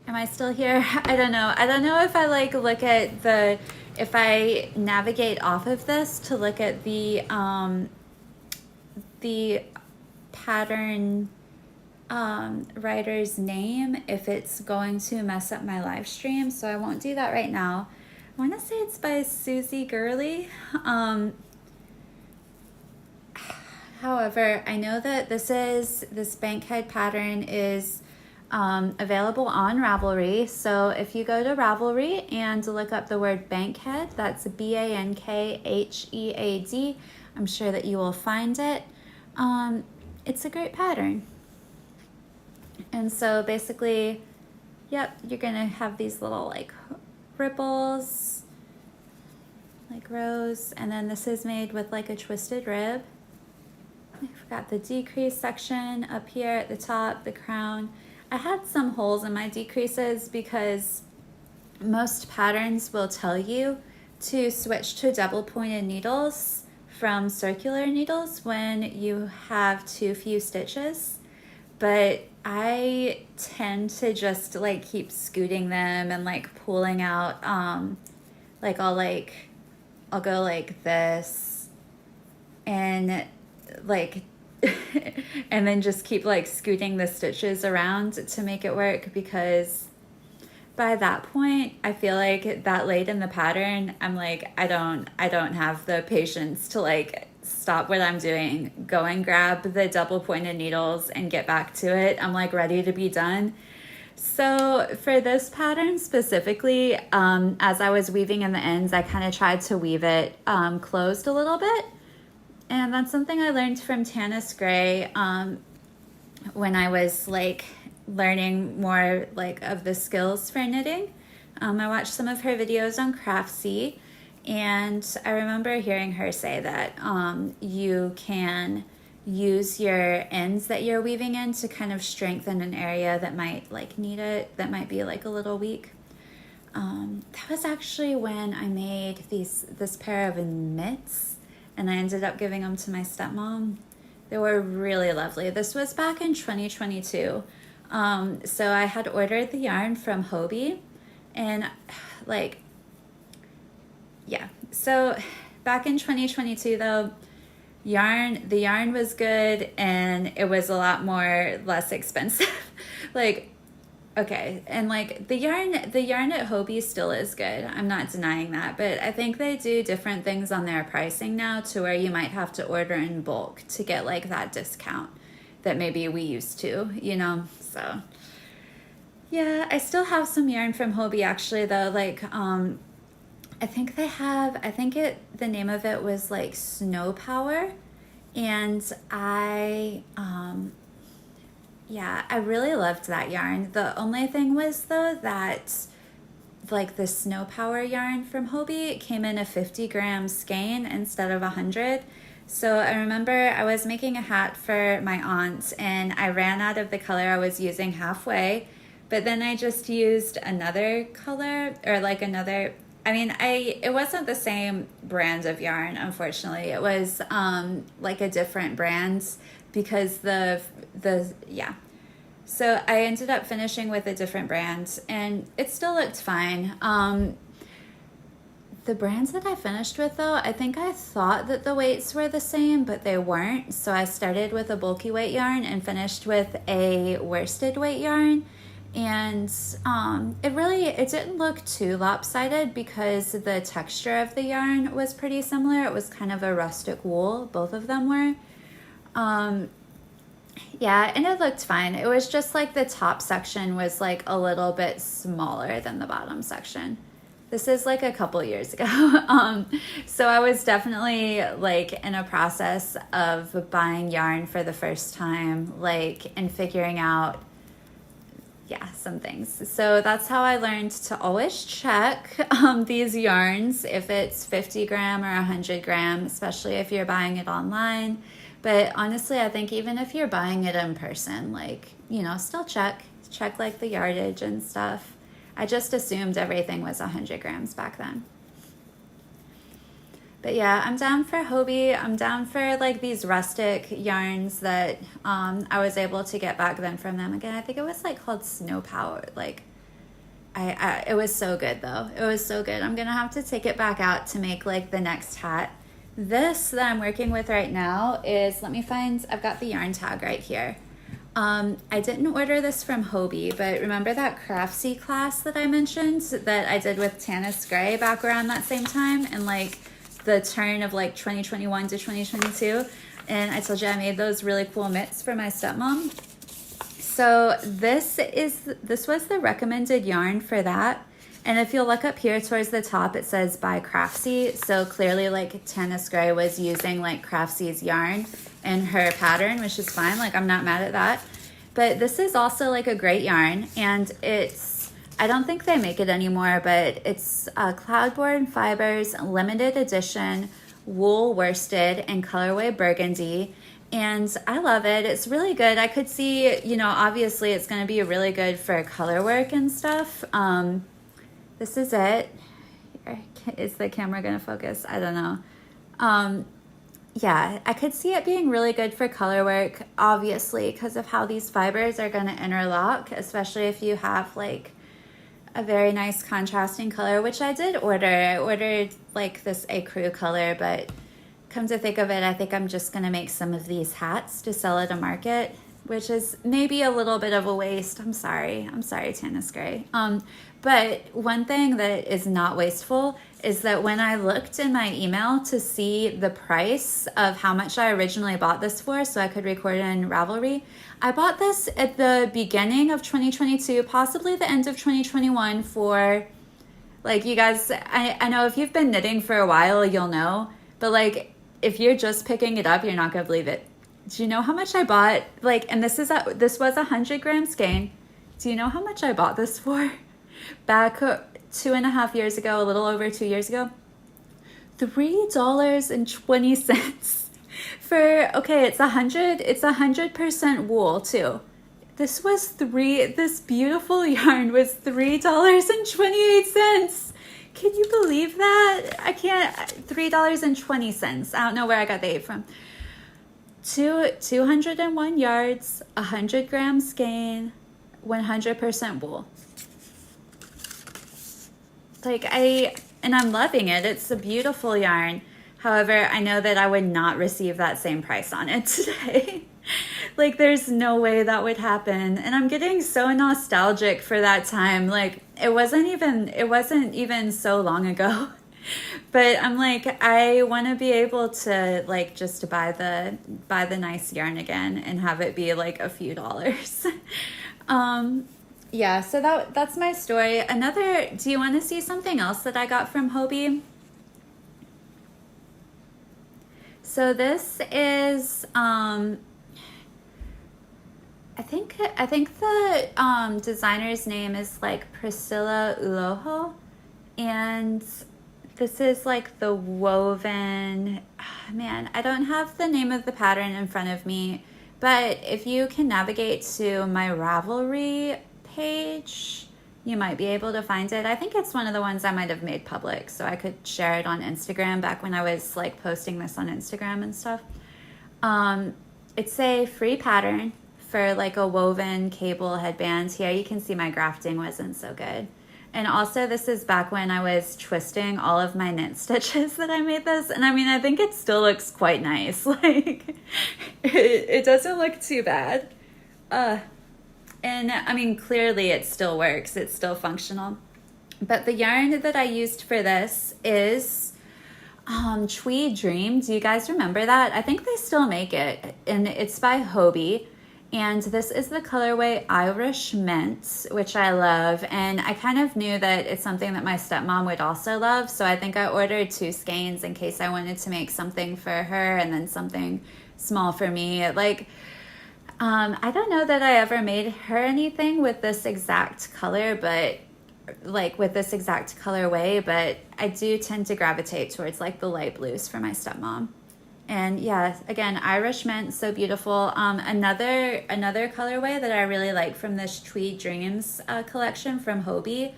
Am I still here? I don't know. I don't know if I like look at the, if I navigate off of this to look at the pattern writer's name, if it's going to mess up my live stream. So I won't do that right now. I want to say it's by Susie Gurley. However, I know that this bankhead pattern is available on Ravelry. So if you go to Ravelry and look up the word bankhead, that's Bankhead, I'm sure that you will find it. It's a great pattern. And so basically, yep, you're gonna have these little like ripples, like rows, and then this is made with like a twisted rib. I've got the decrease section up here at the top, the crown. I had some holes in my decreases because most patterns will tell you to switch to double pointed needles from circular needles when you have too few stitches. But I tend to just like keep scooting them and like pulling out, like I'll go like this and like and then just keep like scooting the stitches around to make it work, because by that point I feel like that late in the pattern I'm like I don't have the patience to like stop what I'm doing, go and grab the double pointed needles and get back to it. I'm like ready to be done. So for this pattern specifically, as I was weaving in the ends, I kind of tried to weave it closed a little bit. And that's something I learned from Tanis Gray when I was like learning more like of the skills for knitting. I watched some of her videos on Craftsy, and I remember hearing her say that you can use your ends that you're weaving in to kind of strengthen an area that might like need it, that might be like a little weak. That was actually when I made this pair of mitts, and I ended up giving them to my stepmom. They were really lovely. This was back in 2022. So I had ordered the yarn from Hobbii, and like, yeah. So back in 2022 though, the yarn was good and it was a lot less expensive. Like, okay, and like the yarn at Hobbii still is good. I'm not denying that, but I think they do different things on their pricing now to where you might have to order in bulk to get like that discount that maybe we used to, you know? So yeah, I still have some yarn from Hobbii actually though. Like, I think the name of it was like Snow Power. And yeah, I really loved that yarn. The only thing was though that like the Snow Power yarn from Hobbii came in a 50-gram skein instead of 100. So I remember I was making a hat for my aunt and I ran out of the color I was using halfway, but then I just used another color, or like another, I mean, it wasn't the same brand of yarn, unfortunately. It was like a different brand because yeah. So I ended up finishing with a different brand and it still looked fine. The brands that I finished with though, I think I thought that the weights were the same, but they weren't. So I started with a bulky weight yarn and finished with a worsted weight yarn. And it didn't look too lopsided because the texture of the yarn was pretty similar. It was kind of a rustic wool, both of them were. Yeah, and it looked fine. It was just like the top section was like a little bit smaller than the bottom section. This is like a couple years ago. So I was definitely like in a process of buying yarn for the first time, like, and figuring out, yeah, some things. So that's how I learned to always check these yarns, if it's 50 gram or 100 gram, especially if you're buying it online. But honestly, I think even if you're buying it in person, like, you know, still check like the yardage and stuff. I just assumed everything was 100 grams back then. But yeah, I'm down for Hobbii. I'm down for like these rustic yarns that I was able to get back then from them. Again, I think it was like called Snow Power. Like, It was so good though. It was so good. I'm gonna have to take it back out to make like the next hat. This that I'm working with right now is, let me find, I've got the yarn tag right here. I didn't order this from Hobbii, but remember that Craftsy class that I mentioned that I did with Tanis Gray back around that same time, and like the turn of like 2021 to 2022? And I told you I made those really cool mitts for my stepmom. So this was the recommended yarn for that. And if you'll look up here towards the top, it says by Craftsy. So clearly like Tanis Gray was using like Craftsy's yarn in her pattern, which is fine. Like I'm not mad at that. But this is also like a great yarn, and it's, I don't think they make it anymore, but it's Cloudborne Fibers limited edition wool worsted in colorway burgundy. And I love it. It's really good. I could see, you know, obviously it's going to be really good for color work and stuff. This is it. Is the camera going to focus? I don't know. Yeah, I could see it being really good for color work, obviously, because of how these fibers are going to interlock, especially if you have like a very nice contrasting color, which I did order. I ordered like this ecru color, but come to think of it, I think I'm just going to make some of these hats to sell at a market, which is maybe a little bit of a waste. I'm sorry, Tanis Gray. But one thing that is not wasteful is that when I looked in my email to see the price of how much I originally bought this for so I could record in Ravelry, I bought this at the beginning of 2022, possibly the end of 2021 for, like, you guys, I know if you've been knitting for a while, you'll know, but like, if you're just picking it up, you're not going to believe it. Do you know how much I bought? Like, and this was 100 gram skein. Do you know how much I bought this for? Back 2.5 years ago, a little over 2 years ago, $3.20 for, okay, it's 100% wool too. This beautiful yarn was $3.28. Can you believe that? I can't, $3.20. I don't know where I got the 8 from. 201 yards, 100 gram skein, 100% wool. Like I'm loving it. It's a beautiful yarn. However, I know that I would not receive that same price on it today. Like there's no way that would happen. And I'm getting so nostalgic for that time. Like it wasn't even so long ago. But I'm like, I want to be able to like just buy the nice yarn again and have it be like a few dollars. Yeah, so that's my story. Do you want to see something else that I got from Hobbii? So this is, I think the designer's name is like Priscilla Uloho, and this is like the woven, man, I don't have the name of the pattern in front of me, but if you can navigate to my Ravelry page, you might be able to find it. I think it's one of the ones I might have made public so I could share it on Instagram back when I was like posting this on Instagram and stuff. It's a free pattern for like a woven cable headband. Here you can see my grafting wasn't so good. And also this is back when I was twisting all of my knit stitches that I made this. And I mean, I think it still looks quite nice. Like it doesn't look too bad. And I mean, clearly it still works. It's still functional. But the yarn that I used for this is Twee Dream. Do you guys remember that? I think they still make it. And it's by Hobbii. And this is the colorway Irish Mint, which I love. And I kind of knew that it's something that my stepmom would also love. So I think I ordered 2 skeins in case I wanted to make something for her and then something small for me. Like, I don't know that I ever made her anything with this exact color, but like with this exact colorway, but I do tend to gravitate towards like the light blues for my stepmom. And yeah, again, Irish Mint, so beautiful. Another colorway that I really like from this Twee Dreams collection from Hobbii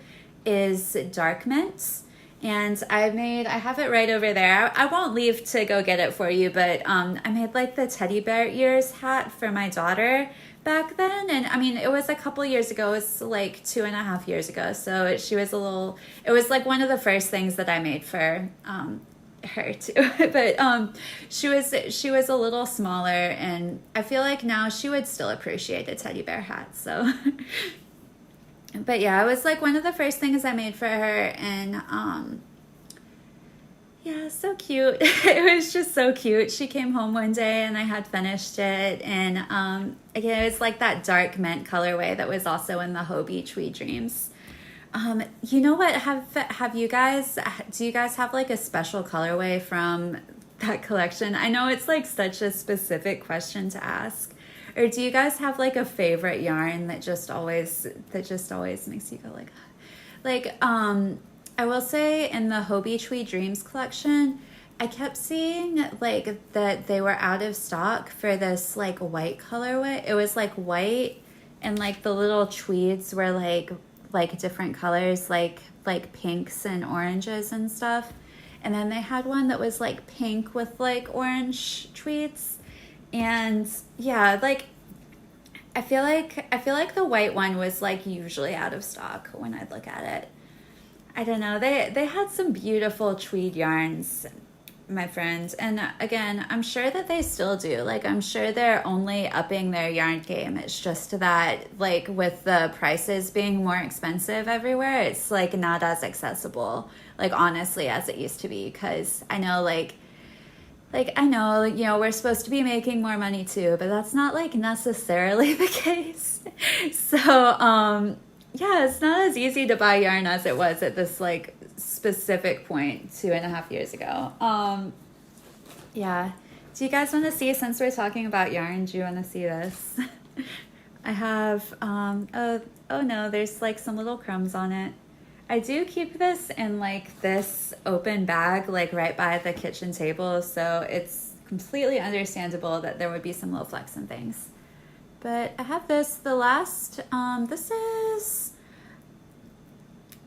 is Dark Mint. And I have it right over there. I won't leave to go get it for you, but I made like the teddy bear ears hat for my daughter back then. And I mean, it was a couple years ago. It was like 2.5 years ago. So it was like one of the first things that I made for her too. But she was a little smaller, and I feel like now she would still appreciate a teddy bear hat. So but yeah, it was like one of the first things I made for her, and yeah, so cute. It was just so cute. She came home one day and I had finished it, and again, it was like that dark mint colorway that was also in the Hobie Tweed Dreams. You know what? Have you guys? Do you guys have like a special colorway from that collection? I know it's like such a specific question to ask. Or do you guys have like a favorite yarn that just always makes you go like I will say in the Hobie Tweed Dreams collection, I kept seeing like that they were out of stock for this like white colorway. It was like white, and like the little tweeds were like different colors, like pinks and oranges and stuff. And then they had one that was like pink with like orange tweeds. And yeah, like I feel like the white one was like usually out of stock when I'd look at it. I don't know. They had some beautiful tweed yarns, my friends. And again, I'm sure that they still do. Like, I'm sure they're only upping their yarn game. It's just that, like, with the prices being more expensive everywhere, it's like not as accessible, like, honestly, as it used to be. Because I know, like I know, you know, we're supposed to be making more money too, but that's not like necessarily the case. So, yeah, it's not as easy to buy yarn as it was at this like specific point 2.5 years ago. Yeah. Do you guys want to see, since we're talking about yarn, do you want to see this? I have, oh no, there's like some little crumbs on it. I do keep this in like this open bag, like right by the kitchen table, so it's completely understandable that there would be some little flecks and things. But I have this, the last, this is,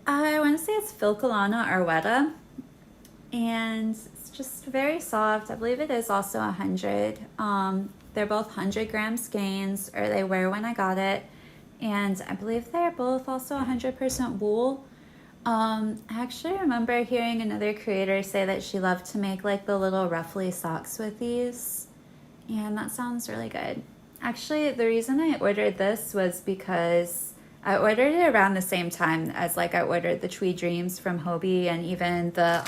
I want to say it's Filcolana Arwetta, and it's just very soft. I believe it is also 100. They're both 100 gram skeins, or they were when I got it, and I believe they're both also 100% wool. I actually remember hearing another creator say that she loved to make like the little ruffly socks with these, and that sounds really good. Actually, the reason I ordered this was because I ordered it around the same time as like I ordered the Tweed Dreams from Hobie, and even the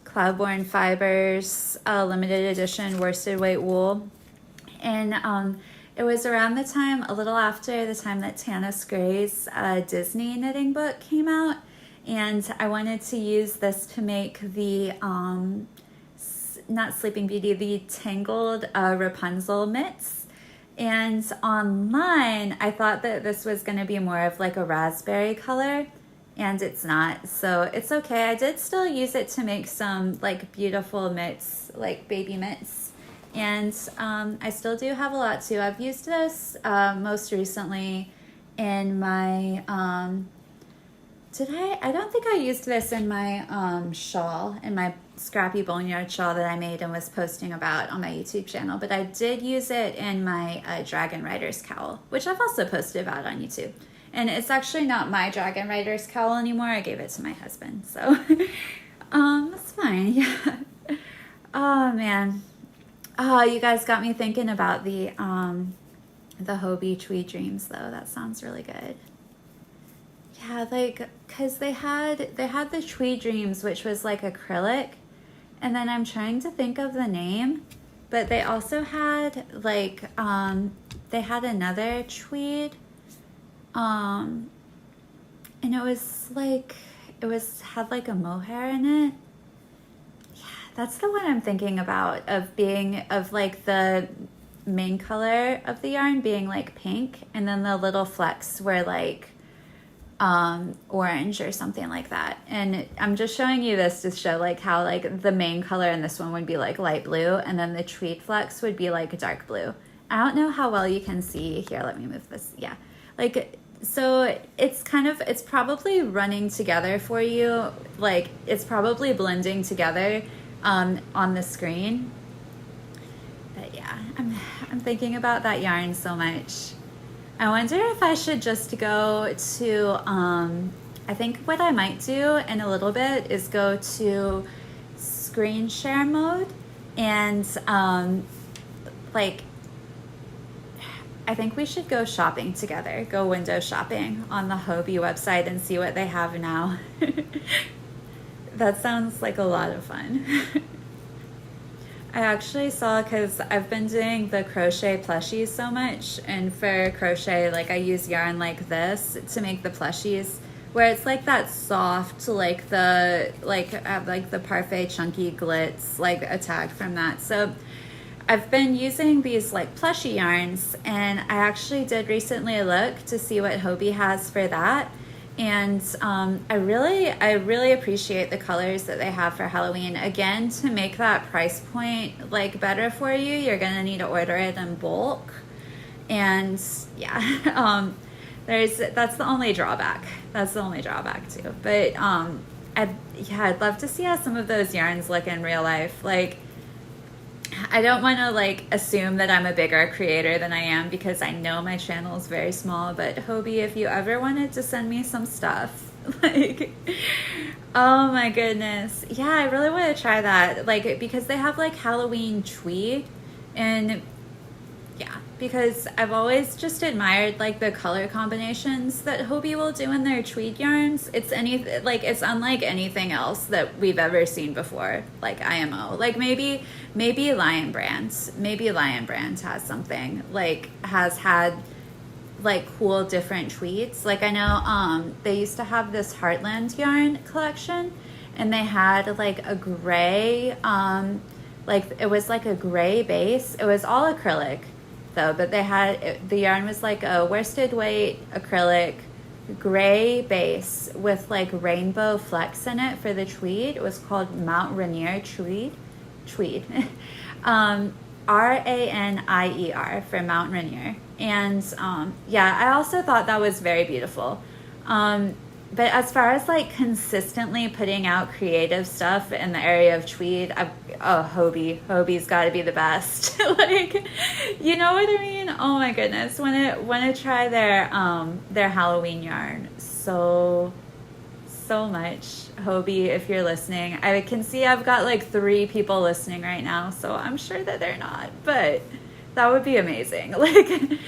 Cloudborne Fibers limited edition worsted weight wool. And it was around the time, a little after the time that Tanis Gray's Disney knitting book came out, and I wanted to use this to make the, not Sleeping Beauty, the Tangled Rapunzel mitts. And online, I thought that this was going to be more of like a raspberry color, and it's not. So it's okay. I did still use it to make some like beautiful mitts, like baby mitts. And I still do have a lot too. I've used this most recently in my, I don't think I used this in my shawl, in my scrappy boneyard shawl that I made and was posting about on my YouTube channel. But I did use it in my Dragon Riders cowl, which I've also posted about on YouTube. And it's actually not my Dragon Riders cowl anymore. I gave it to my husband. So that's fine. Yeah. Oh, man. Oh, you guys got me thinking about the Hobie Tweed Dreams, though. That sounds really good. Yeah, like, cause they had the Tweed Dreams, which was like acrylic, and then I'm trying to think of the name, but they also had like they had another tweed, and it was like had like a mohair in it. That's the one I'm thinking about, of like the main color of the yarn being like pink, and then the little flecks were like orange or something like that. And I'm just showing you this to show like how like the main color in this one would be like light blue, and then the tweed flecks would be like dark blue. I don't know how well you can see here. Let me move this. Yeah, like So it's probably running together for you. Like it's probably blending together on the screen. But yeah, I'm thinking about that yarn so much. I wonder if I should just go to, I think what I might do in a little bit is go to screen share mode and like, I think we should go shopping together, go window shopping on the Hobbii website and see what they have now. That sounds like a lot of fun. I actually saw, because I've been doing the crochet plushies so much, and for crochet, like I use yarn like this to make the plushies, where it's like that soft, like the Parfait Chunky Glitz, like a tag from that. So I've been using these like plushy yarns, and I actually did recently look to see what Hobbii has for that. And I really appreciate the colors that they have for Halloween. Again, to make that price point like better for you, you're gonna need to order it in bulk. And yeah, that's the only drawback. That's the only drawback too. But I'd love to see how some of those yarns look in real life. Like, I don't want to like assume that I'm a bigger creator than I am, because I know my channel is very small. But Hobbii, if you ever wanted to send me some stuff, like, oh my goodness, yeah, I really want to try that. Like, because they have like Halloween tweed, and yeah, because I've always just admired like the color combinations that Hobbii will do in their tweed yarns. It's unlike anything else that we've ever seen before, like IMO. Like maybe Lion Brand has something, like has had like cool different tweeds. Like I know they used to have this Heartland yarn collection, and they had like a gray like it was like a gray base. It was all acrylic though, but the yarn was like a worsted weight acrylic gray base with like rainbow flecks in it for the tweed. It was called Mount Rainier tweed. Ranier for Mount Rainier. And yeah, I also thought that was very beautiful. But as far as like consistently putting out creative stuff in the area of tweed, Hobbie's got to be the best. Like, you know what I mean? Oh my goodness, want to try their Halloween yarn so much. Hobbii, if you're listening, I can see I've got like 3 people listening right now, so I'm sure that they're not, but that would be amazing. Like,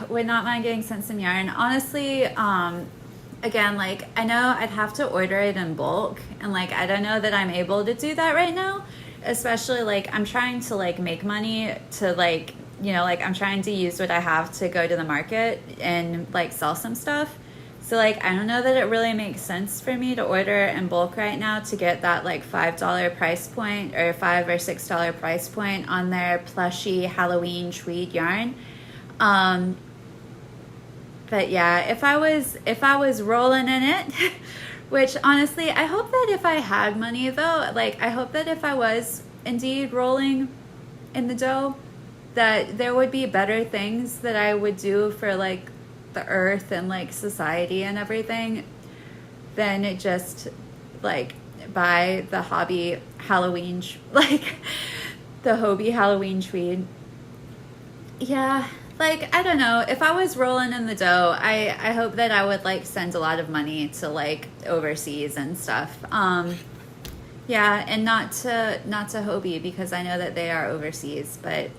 would not mind getting sent some yarn. Honestly, again, like, I know I'd have to order it in bulk, and like, I don't know that I'm able to do that right now, especially like, I'm trying to like make money to like, you know, like I'm trying to use what I have to go to the market and like sell some stuff. So like, I don't know that it really makes sense for me to order in bulk right now to get that like $5 price point or $5 or $6 price point on their plushy Halloween tweed yarn. But yeah, if I was rolling in it, which honestly, I hope that if I had money though, like I hope that if I was indeed rolling in the dough, that there would be better things that I would do for like the earth and like society and everything than just like buy the Hobbii Halloween, like the Hobbii Halloween tweed. Yeah. Like, I don't know, if I was rolling in the dough, I hope that I would like send a lot of money to like overseas and stuff. Yeah, and not to Hobbii, because I know that they are overseas, but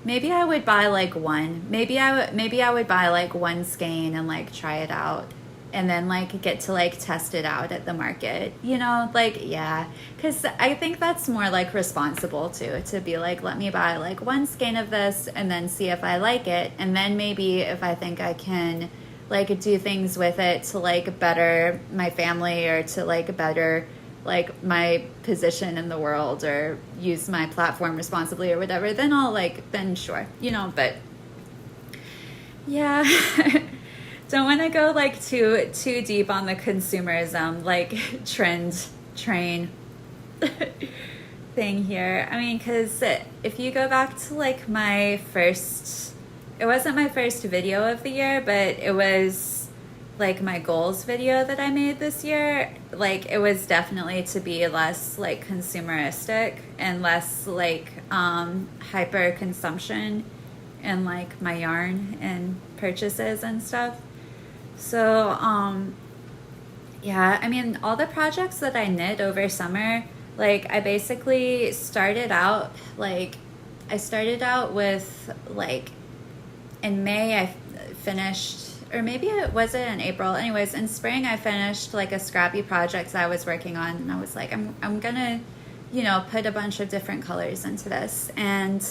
maybe I would buy like one. Maybe I would buy like one skein and like try it out, and then like get to like test it out at the market, you know, like, yeah, because I think that's more like responsible too, to be like, let me buy like one skein of this and then see if I like it, and then maybe if I think I can like do things with it to like better my family or to like better like my position in the world or use my platform responsibly or whatever, then I'll like, then sure, you know. But yeah. Don't want to go like too deep on the consumerism like trend train thing here. I mean, because if you go back to like my first it wasn't my first video of the year, but it was like my goals video that I made this year. Like it was definitely to be less like consumeristic and less like hyper consumption and like my yarn and purchases and stuff. So yeah, I mean all the projects that I knit over summer, like I basically started out like with like in May I finished, or maybe it wasn't in April. Anyways, in spring I finished like a scrappy project that I was working on, and I was like, I'm gonna, you know, put a bunch of different colors into this. And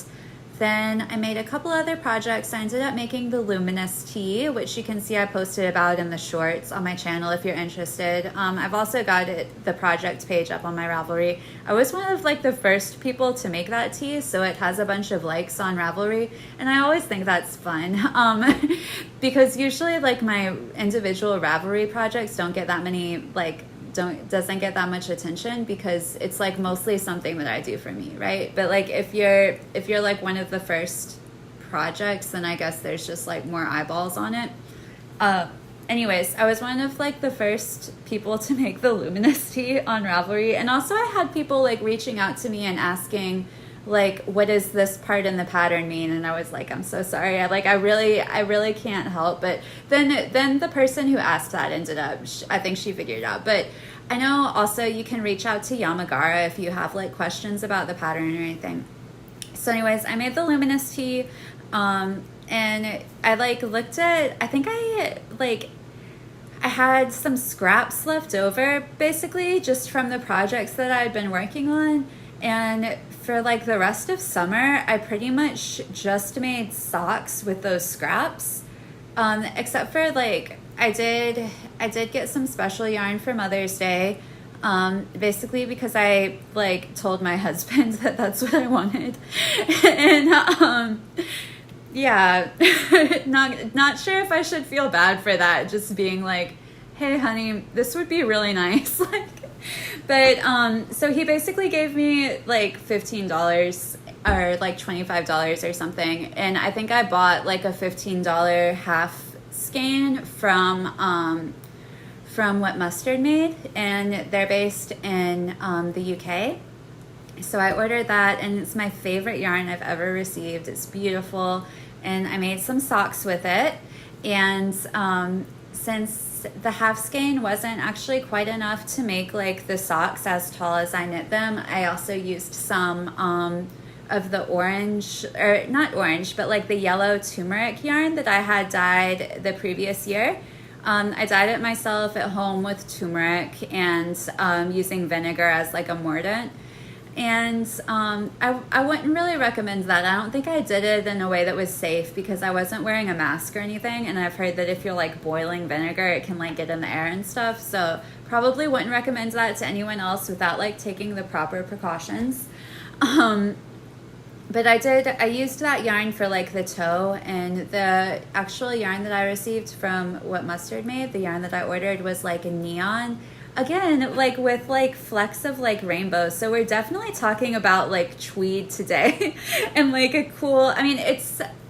then I made a couple other projects. I ended up making the Luminous tee, which you can see I posted about in the shorts on my channel if you're interested. I've also got the project page up on my Ravelry. I was one of like the first people to make that tee, so it has a bunch of likes on Ravelry, and I always think that's fun because usually like my individual Ravelry projects don't get that many like doesn't get that much attention because it's like mostly something that I do for me, right? But like if you're like one of the first projects, then I guess there's just like more eyeballs on it. Anyways, I was one of like the first people to make the Luminous tee on Ravelry, and also I had people like reaching out to me and asking like, what does this part in the pattern mean? And I was like, I'm so sorry. I really can't help. But then the person who asked that ended up, I think she figured it out. But I know also you can reach out to Yamagara if you have like questions about the pattern or anything. So anyways, I made the Luminous tee, and I like looked at, I think I had some scraps left over basically just from the projects that I'd been working on. And for like the rest of summer, I pretty much just made socks with those scraps, except for like I did get some special yarn for Mother's Day, basically because I like told my husband that that's what I wanted, and yeah, not sure if I should feel bad for that, just being like, hey honey, this would be really nice, like. But so he basically gave me like $15 or like $25 or something, and I think I bought like a $15 half skein from What Mustard Made, and they're based in the UK. So I ordered that, and it's my favorite yarn I've ever received. It's beautiful, and I made some socks with it. And since the half skein wasn't actually quite enough to make like the socks as tall as I knit them, I also used some of the orange, or not orange, but like the yellow turmeric yarn that I had dyed the previous year. I dyed it myself at home with turmeric and using vinegar as like a mordant. And I wouldn't really recommend that. I don't think I did it in a way that was safe because I wasn't wearing a mask or anything, and I've heard that if you're like boiling vinegar, it can like get in the air and stuff. So probably wouldn't recommend that to anyone else without like taking the proper precautions. But I used that yarn for like the toe, and the actual yarn that I received from What Mustard Made, the yarn that I ordered, was like a neon. Again, like with like flecks of like rainbow. So we're definitely talking about like tweed today and like a cool, I mean,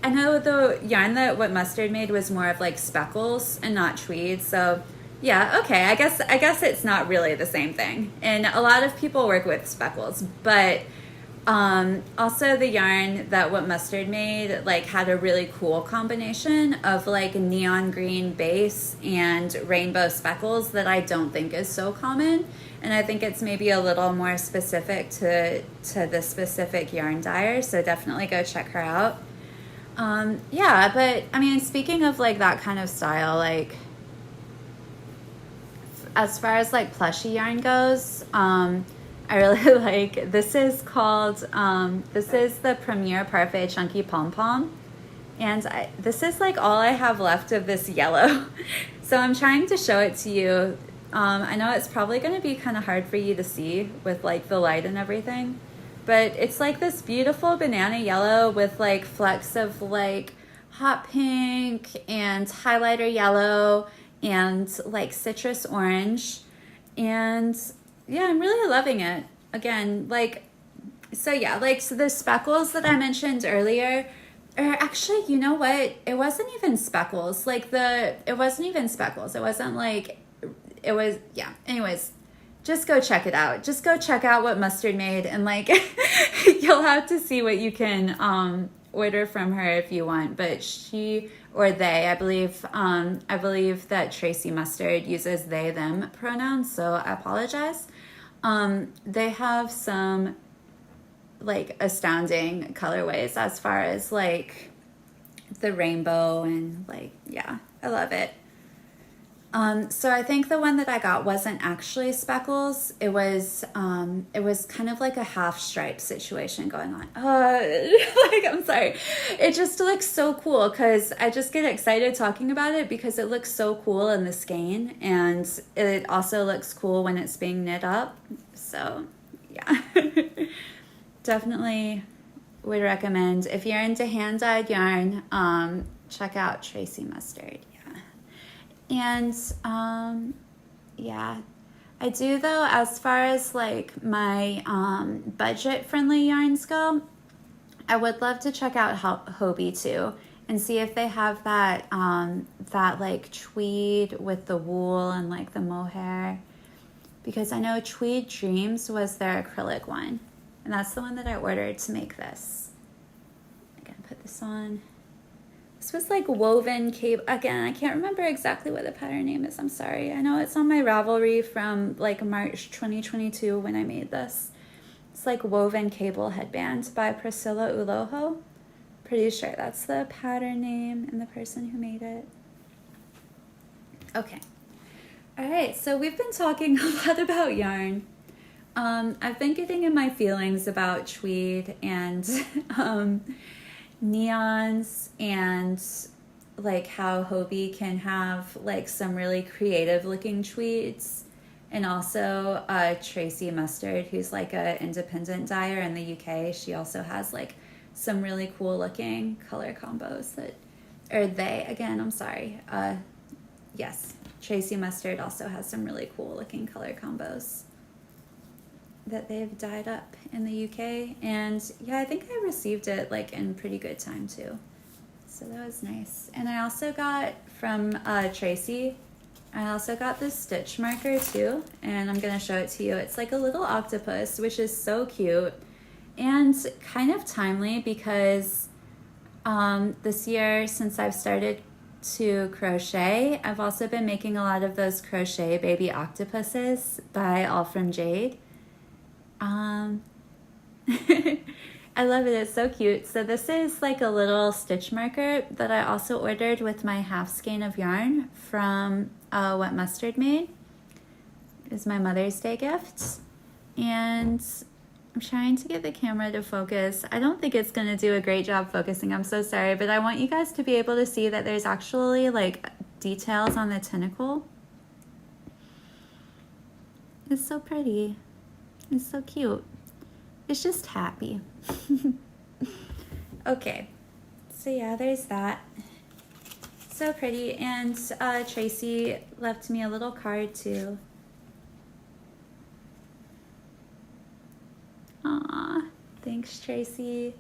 I know the yarn that What Mustard Made was more of like speckles and not tweed. So yeah, okay, I guess it's not really the same thing. And a lot of people work with speckles, but also the yarn that What Mustard Made like had a really cool combination of like neon green base and rainbow speckles that I don't think is so common, and I think it's maybe a little more specific to the specific yarn dyer, so definitely go check her out. Yeah, but I mean, speaking of like that kind of style, like as far as like plushy yarn goes, I really like, this is the Premier Parfait Chunky Pom Pom, and this is like all I have left of this yellow. So I'm trying to show it to you. I know it's probably going to be kind of hard for you to see with like the light and everything, but it's like this beautiful banana yellow with like flecks of like hot pink and highlighter yellow and like citrus orange, and yeah, I'm really loving it. Again, like, so yeah, like, so the speckles that I mentioned earlier, Or actually, you know what? It wasn't even speckles. It wasn't even speckles. It wasn't like, it was, yeah. Anyways, just go check it out. Just go check out what Mustard made, and like, you'll have to see what you can order from her if you want. But she or they, I believe that Tracy Mustard uses they them pronouns, so I apologize. They have some like astounding colorways as far as like the rainbow, and like, yeah, I love it. So I think the one that I got wasn't actually speckles. It was kind of like a half stripe situation going on. Like, I'm sorry. It just looks so cool because I just get excited talking about it because it looks so cool in the skein, and it also looks cool when it's being knit up. So, yeah. Definitely would recommend, if you're into hand-dyed yarn, check out Tracy Mustard. And, yeah, I do though, as far as like my, budget friendly yarns go, I would love to check out Hobie too, and see if they have that, that like tweed with the wool and like the mohair, because I know Tweed Dreams was their acrylic one, and that's the one that I ordered to make this. I'm gonna put this on. This was like woven cable. Again, I can't remember exactly what the pattern name is. I'm sorry. I know it's on my Ravelry from like March 2022 when I made this. It's like woven cable headband by Priscilla Uloho. Pretty sure that's the pattern name and the person who made it. Okay. All right. So we've been talking a lot about yarn. I've been getting in my feelings about tweed and neons, and like how Hobie can have like some really creative looking tweeds, and also Tracy Mustard, who's like an independent dyer in the UK. She also has like some really cool looking color combos yes, Tracy Mustard also has some really cool looking color combos that they've dyed up in the UK. And yeah, I think I received it like in pretty good time too. So that was nice. And I also got from Tracy, I also got this stitch marker too, and I'm gonna show it to you. It's like a little octopus, which is so cute and kind of timely because this year, since I've started to crochet, I've also been making a lot of those crochet baby octopuses by All From Jade. I love it. It's so cute. So this is like a little stitch marker that I also ordered with my half skein of yarn from What Mustard made. It was my Mother's Day gift. And I'm trying to get the camera to focus. I don't think it's going to do a great job focusing. I'm so sorry. But I want you guys to be able to see that there's actually like details on the tentacle. It's so pretty. It's so cute. It's just happy. Okay, so yeah, there's that. So pretty. And Tracy left me a little card too. Aw, thanks Tracy.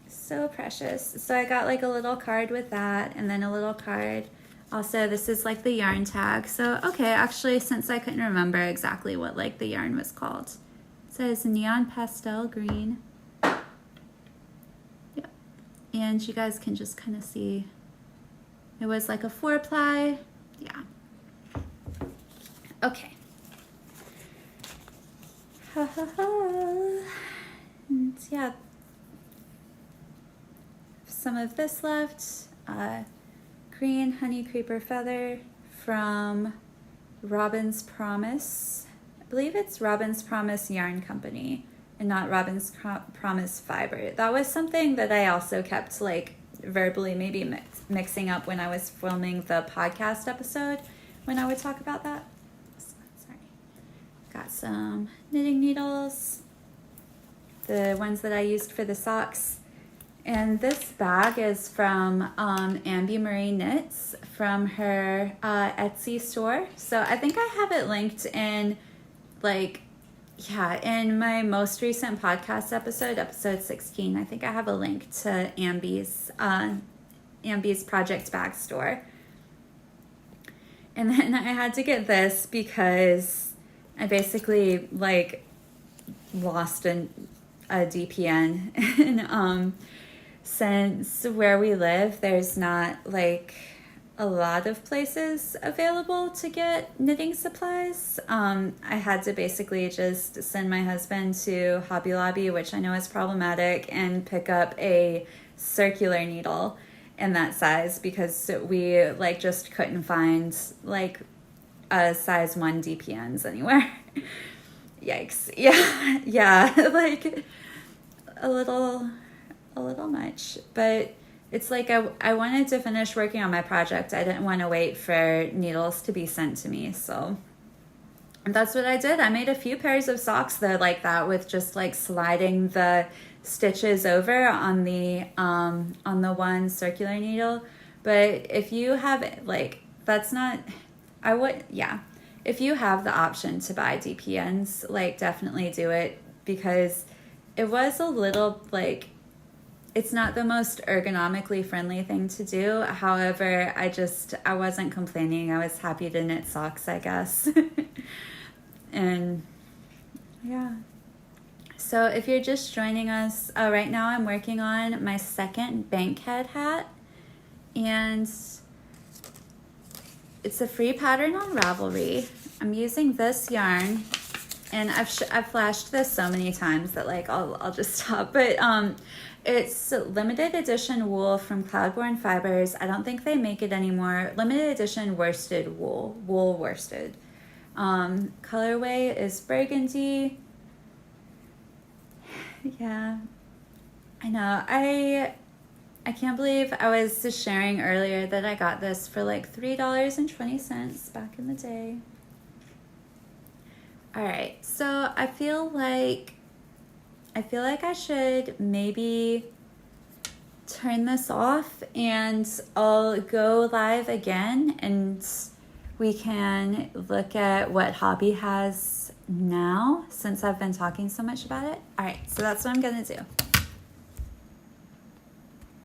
So precious. So I got like a little card with that, and then a little card. Also, this is like the yarn tag. So, okay, actually, since I couldn't remember exactly what like the yarn was called. It says Neon Pastel Green. Yep. And you guys can just kind of see. It was like a 4-ply. Yeah. Okay. Ha ha ha. And yeah. Some of this left. Green Honey Creeper Feather from Robin's Promise. I believe it's Robin's Promise Yarn Company and not Robin's Promise Fiber. That was something that I also kept like verbally maybe mixing up when I was filming the podcast episode when I would talk about that. Sorry. Got some knitting needles, the ones that I used for the socks. And this bag is from Ambi Marie Knits from her Etsy store. So I think I have it linked in like yeah, in my most recent podcast episode, episode 16, I think I have a link to Ambi's Project Bag Store. And then I had to get this because I basically like lost a DPN. And since where we live, there's not like a lot of places available to get knitting supplies. I had to basically just send my husband to Hobby Lobby, which I know is problematic, and pick up a circular needle in that size because we like just couldn't find like a size 1 DPNs anywhere. Yikes. Yeah, like a little much, but it's like I wanted to finish working on my project. I didn't want to wait for needles to be sent to me, so and that's what I did. I made a few pairs of socks that are like that with just like sliding the stitches over on the one circular needle. But if you have like, that's not, I would, yeah. If you have the option to buy DPNs, like definitely do it, because it was a little like, it's not the most ergonomically friendly thing to do. However, I wasn't complaining. I was happy to knit socks, I guess. And yeah. So if you're just joining us, right now I'm working on my second Bankhead hat. And it's a free pattern on Ravelry. I'm using this yarn. And I've flashed this so many times that like I'll just stop. But it's limited edition wool from Cloudborne Fibers. I don't think they make it anymore. Limited edition worsted wool worsted. Colorway is burgundy. Yeah, I know. I can't believe I was just sharing earlier that I got this for like $3.20 back in the day. All right, so I feel like I should maybe turn this off and I'll go live again and we can look at what Hobby has now since I've been talking so much about it. All right, so that's what I'm gonna do.